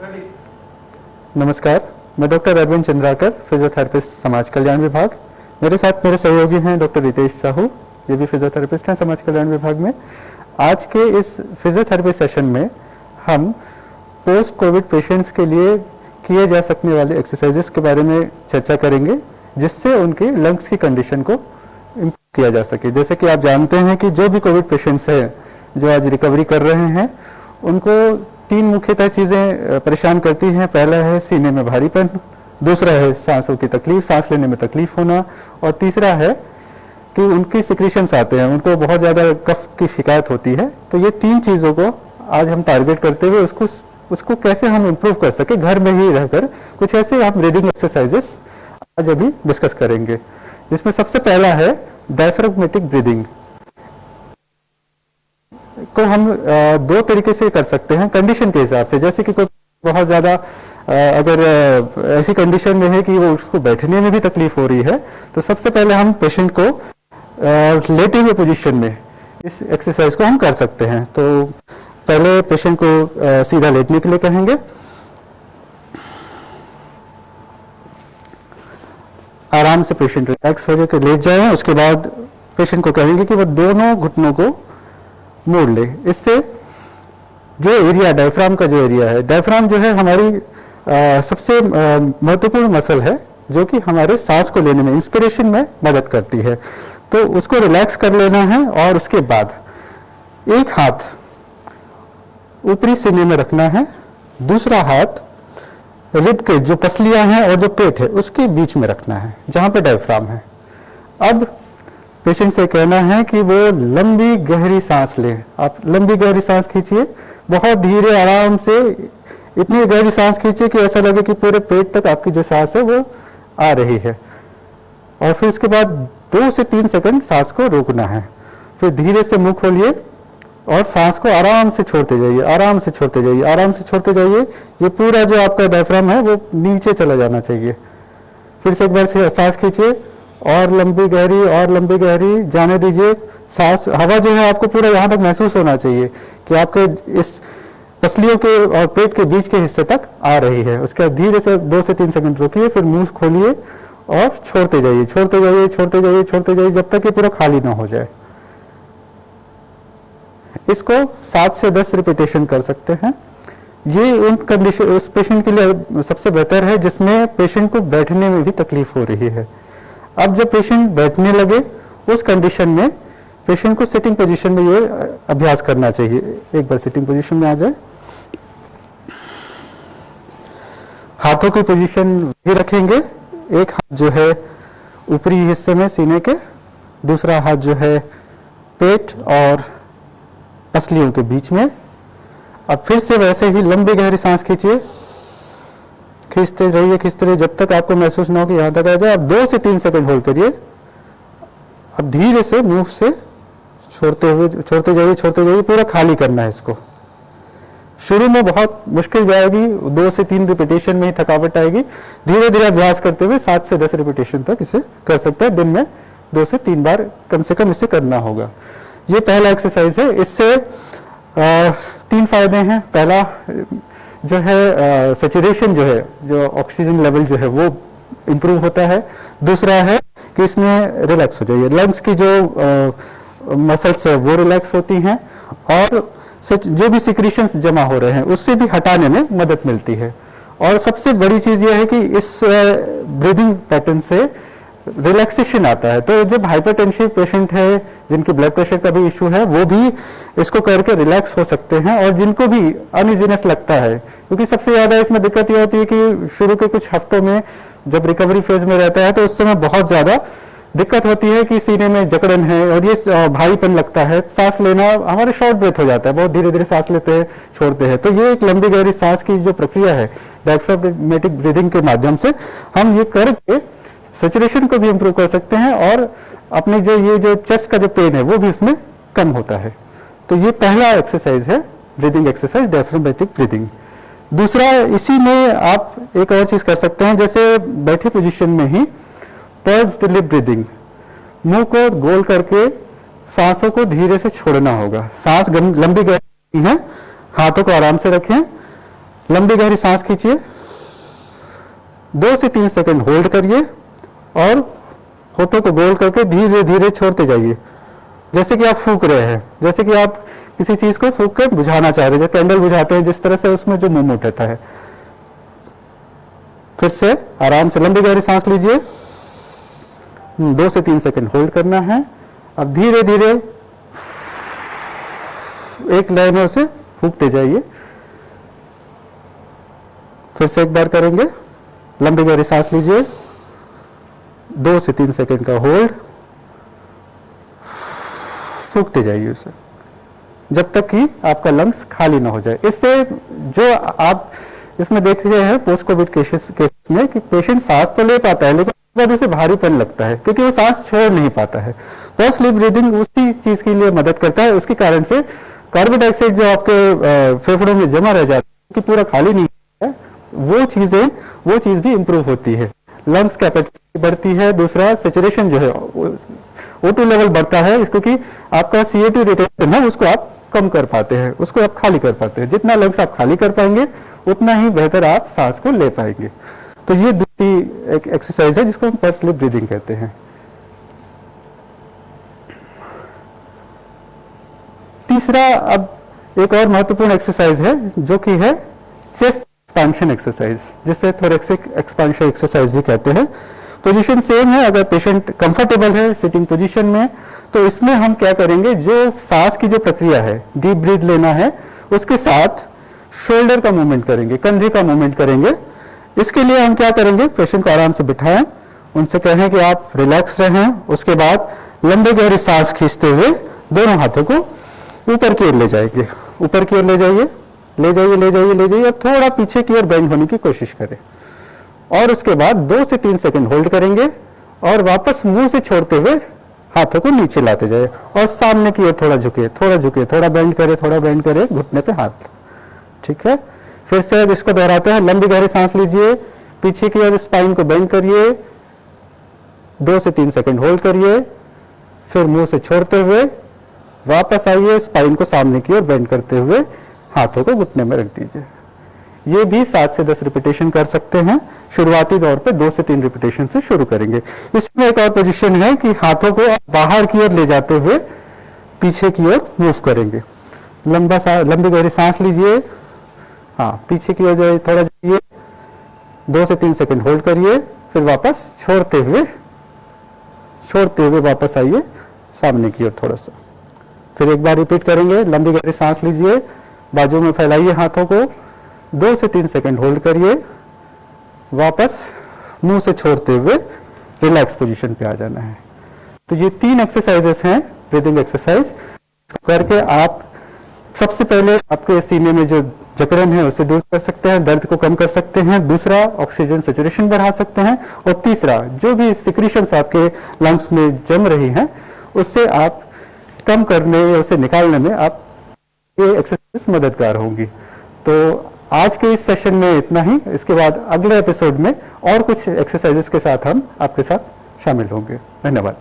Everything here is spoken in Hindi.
नमस्कार, मैं डॉक्टर अरविंद चंद्राकर, फिजियोथेरेपिस्ट समाज कल्याण विभाग। मेरे साथ मेरे सहयोगी हैं डॉक्टर रितेश साहू, ये भी फिजियोथेरेपिस्ट हैं समाज कल्याण विभाग में। आज के इस फिजियोथेरेपी सेशन में हम पोस्ट कोविड पेशेंट्स के लिए किए जा सकने वाले एक्सरसाइजेस के बारे में चर्चा करेंगे, जिससे उनके लंग्स की कंडीशन को इम्प्रूव किया जा सके। जैसे कि आप जानते हैं कि जो भी कोविड पेशेंट्स हैं जो आज रिकवरी कर रहे हैं, उनको तीन मुख्यतः चीज़ें परेशान करती हैं। पहला है सीने में भारीपन, दूसरा है सांसों की तकलीफ, सांस लेने में तकलीफ होना, और तीसरा है कि उनकी सिक्रीशंस आते हैं, उनको बहुत ज़्यादा कफ की शिकायत होती है। तो ये तीन चीज़ों को आज हम टारगेट करते हुए उसको कैसे हम इम्प्रूव कर सके घर में ही रहकर, कुछ ऐसे हम ब्रीदिंग एक्सरसाइजेस आज अभी डिस्कस करेंगे, जिसमें सबसे पहला है डायफ्राग्मेटिक ब्रीदिंग को हम दो तरीके से कर सकते हैं कंडीशन के हिसाब से। जैसे कि कोई बहुत ज़्यादा अगर ऐसी कंडीशन में है कि वो उसको बैठने में भी तकलीफ हो रही है, तो सबसे पहले हम पेशेंट को लेटे हुए पोजीशन में इस एक्सरसाइज को हम कर सकते हैं। तो पहले पेशेंट को सीधा लेटने के लिए कहेंगे। आराम से पेशेंट रिलैक्स हो जाकर लेट जाए। उसके बाद पेशेंट को कहेंगे कि वो दोनों घुटनों को मोड़ ले। इससे जो एरिया डायफ्राम का जो एरिया है, डायफ्राम जो है हमारी सबसे महत्वपूर्ण मसल है, जो कि हमारे सांस को लेने में, इंस्पिरेशन में मदद करती है। तो उसको रिलैक्स कर लेना है और उसके बाद एक हाथ ऊपरी सीने में रखना है, दूसरा हाथ रिब के जो पसलियां हैं और जो पेट है उसके बीच में रखना है, जहां पे डायफ्राम है। अब पेशेंट से कहना है कि वो लंबी गहरी सांस ले। आप लंबी गहरी सांस खींचिए, बहुत धीरे आराम से, इतनी गहरी सांस खींचिए कि ऐसा लगे कि पूरे पेट तक आपकी जो सांस है वो आ रही है। और फिर उसके बाद 2 से 3 सेकंड सांस को रोकना है। फिर धीरे से मुंह खोलिए और सांस को आराम से छोड़ते जाइए, आराम से छोड़ते जाइए, आराम से छोड़ते जाइए। ये पूरा जो आपका डायफ्राम है वो नीचे चला जाना चाहिए। फिर से एक बार से सांस खींचिए और लंबी गहरी जाने दीजिए। सांस, हवा जो है आपको पूरा यहाँ तक महसूस होना चाहिए कि आपके इस पसलियों के और पेट के बीच के हिस्से तक आ रही है। उसके बाद धीरे से 2 से 3 सेकंड रोकिए, फिर मुंह खोलिए और छोड़ते जाइए, छोड़ते जाइए, छोड़ते जाइए, छोड़ते जाइए, जब तक ये पूरा खाली ना हो जाए। इसको 7 से 10 रिपीटेशन कर सकते हैं। ये उन कंडीशन, उस पेशेंट के लिए सबसे बेहतर है जिसमें पेशेंट को बैठने में भी तकलीफ हो रही है। अब जब पेशेंट बैठने लगे, उस कंडीशन में पेशेंट को सिटिंग पोजीशन में ये अभ्यास करना चाहिए। एक बार सिटिंग पोजीशन में आ जाए। हाथों की पोजीशन भी रखेंगे। एक हाथ जो है ऊपरी हिस्से में सीने के, दूसरा हाथ जो है पेट और पसलियों के बीच में। अब फिर से वैसे ही लंबी गहरी सांस खींचिए, खींचते रहिए जब तक आपको महसूस ना हो कि यहां तक आ जाए। अब 2 से 3 सेकंड होल्ड करिए। अब धीरे से मुंह से छोड़ते जाइए, पूरा खाली करना है इसको। शुरू में बहुत मुश्किल जाएगी, 2 से 3 रिपीटेशन में ही थकावट आएगी। धीरे धीरे अभ्यास करते हुए 7 से 10 रिपीटेशन तक इसे कर सकते हैं। दिन में 2 से 3 बार कम से कम इसे करना होगा। ये पहला एक्सरसाइज है। इससे 3 फायदे हैं। पहला जो है सैचुरेशन जो है, जो ऑक्सीजन लेवल जो है वो इम्प्रूव होता है। दूसरा है कि इसमें रिलैक्स हो जाइए, लंग्स की जो मसल्स है वो रिलैक्स होती हैं, और जो भी सिक्रीशंस जमा हो रहे हैं उससे भी हटाने में मदद मिलती है। और सबसे बड़ी चीज़ यह है कि इस ब्रीदिंग पैटर्न से रिलैक्सेशन आता है। तो जब हाइपरटेंसिव पेशेंट है, जिनकी ब्लड प्रेशर का भी इशू है, वो भी इसको करके रिलैक्स हो सकते हैं। और जिनको भी अनइजीनेस लगता है, क्योंकि सबसे ज़्यादा इसमें दिक्कत ये होती है कि शुरू के कुछ हफ्तों में जब रिकवरी फेज में रहता है तो उस समय बहुत ज़्यादा दिक्कत होती है कि सीने में जकड़न है और ये भारीपन लगता है, सांस लेना हमारे शॉर्ट ब्रेथ हो जाता है, बहुत धीरे धीरे सांस लेते हैं, छोड़ते हैं। तो ये एक लंबी गहरी सांस की जो प्रक्रिया है डायफ्राग्मेटिक ब्रीदिंग के माध्यम से हम ये करके सैचुरेशन को भी इम्प्रूव कर सकते हैं, और अपने जो चेस्ट का जो पेन है वो भी इसमें कम होता है। तो ये पहला एक्सरसाइज है, ब्रीदिंग एक्सरसाइज, डायफ्राग्मेटिक ब्रीदिंग। दूसरा, इसी में आप एक और चीज कर सकते हैं, जैसे बैठे पोजीशन में ही पर्स्ड लिप ब्रीदिंग, मुंह को गोल करके सांसों को धीरे से छोड़ना होगा। सांस लंबी गहरी है, हाथों को आराम से रखें, लंबी गहरी सांस खींचिए, 2 से 3 सेकंड होल्ड करिए और होठों को गोल करके धीरे धीरे छोड़ते जाइए, जैसे कि आप फूंक रहे हैं, जैसे कि आप किसी चीज को फूंक कर बुझाना चाह रहे हैं, जो कैंडल बुझाते हैं जिस तरह से उसमें जो मूवमेंट रहता है। फिर से आराम से लंबी गहरी सांस लीजिए, 2 से 3 सेकंड होल्ड करना है। अब धीरे धीरे एक लय में उसे फूंकते जाइए। फिर से एक बार करेंगे, लंबी गहरी सांस लीजिए, 2 से 3 सेकंड का होल्ड, फूंकते जाइए उसे जब तक कि आपका लंग्स खाली ना हो जाए। इससे जो आप इसमें देख रहे हैं पोस्ट कोविड केसेस में कि पेशेंट सांस तो ले पाता है लेकिन बाद उसे भारीपन लगता है क्योंकि वो सांस छोड़ नहीं पाता है। पोस्ट स्लीप ब्रीदिंग उसी चीज के लिए मदद करता है। उसके कारण से कार्बन डाइऑक्साइड जो आपके फेफड़ों में जमा रह जाता है कि पूरा खाली नहीं है, वो चीज भी इंप्रूव होती है, लंग्स कैपेसिटी बढ़ती है। दूसरा सेचुरेशन जो है O2 लेवल बढ़ता है, क्योंकि आपका CO2 रिटेंशन है उसको आप कम कर पाते हैं, उसको आप खाली कर पाते हैं। जितना लंग्स आप खाली कर पाएंगे उतना ही बेहतर आप सांस को ले पाएंगे। तो ये दूसरी एक एक्सरसाइज है जिसको हम पोस्ट स्लीप ब्रीदिंग कहते हैं। तीसरा अब एक और महत्वपूर्ण एक्सरसाइज है जो कि है चेस्ट एक्सपेंशन एक्सरसाइज, जिसे थोरेक्सिक एक्सपेंशन एक्सरसाइज भी कहते हैं। पोजीशन सेम है, अगर पेशेंट कंफर्टेबल है सिटिंग पोजीशन में तो इसमें हम क्या करेंगे, जो सांस की जो प्रक्रिया है डीप ब्रीथ लेना है उसके साथ शोल्डर का मूवमेंट करेंगे, कंधे का मूवमेंट करेंगे। इसके लिए हम क्या करेंगे, पेशेंट को आराम से बिठाएं, उनसे कहें कि आप रिलैक्स रहें। उसके बाद लंबे गहरी सांस खींचते हुए दोनों हाथों को ऊपर की ओर ले जाएंगे, ऊपर की ओर ले जाइए, ले जाइए, ले जाइए, ले जाइए। थोड़ा पीछे की ओर बेंड होने की कोशिश करें और उसके बाद 2 से 3 सेकंड होल्ड करेंगे और वापस मुंह से छोड़ते हुए हाथों को नीचे लाते जाए और सामने की ओर थोड़ा झुके, थोड़ा झुके, थोड़ा बेंड करे, थोड़ा बेंड करे, घुटने पे हाथ। ठीक है, फिर से इसको दोहराते हैं। लंबी गहरी सांस लीजिए, पीछे की ओर स्पाइन को बेंड करिए, 2 से 3 सेकंड होल्ड करिए, फिर मुंह से छोड़ते हुए वापस आइए, स्पाइन को सामने की ओर बेंड करते हुए हाथों को घुटने में रख दीजिए। ये भी 7 से 10 रिपीटेशन कर सकते हैं। शुरुआती दौर पे 2 से 3 रिपीटेशन से शुरू करेंगे। इसमें एक और पोजीशन है कि हाथों को बाहर की ओर ले जाते हुए पीछे की ओर मूव करेंगे। लंबी गहरी सांस लीजिए, हाँ पीछे की ओर जाइए, थोड़ा जाइए, 2 से 3 सेकंड होल्ड करिए, फिर वापस छोड़ते हुए वापस आइए सामने की ओर थोड़ा सा। फिर एक बार रिपीट करेंगे। लंबी गहरी सांस लीजिए, बाजू में फैलाइए हाथों को, 2 से 3 सेकंड होल्ड करिए, वापस मुंह से छोड़ते हुए रिलैक्स पोजीशन पे आ जाना है। तो ये 3 एक्सरसाइजेस हैं ब्रीदिंग एक्सरसाइज करके आप सबसे पहले आपके सीने में जो जकड़न है उसे दूर कर सकते हैं, दर्द को कम कर सकते हैं। दूसरा, ऑक्सीजन सेचुरेशन बढ़ा सकते हैं। और तीसरा, जो भी सिक्रीशंस आपके लंग्स में जम रही हैं उससे आप कम करने या उसे निकालने में आप ये एक्सरसाइज मददगार होंगी। तो आज के इस सेशन में इतना ही। इसके बाद अगले एपिसोड में और कुछ एक्सरसाइजेस के साथ हम आपके साथ शामिल होंगे। धन्यवाद।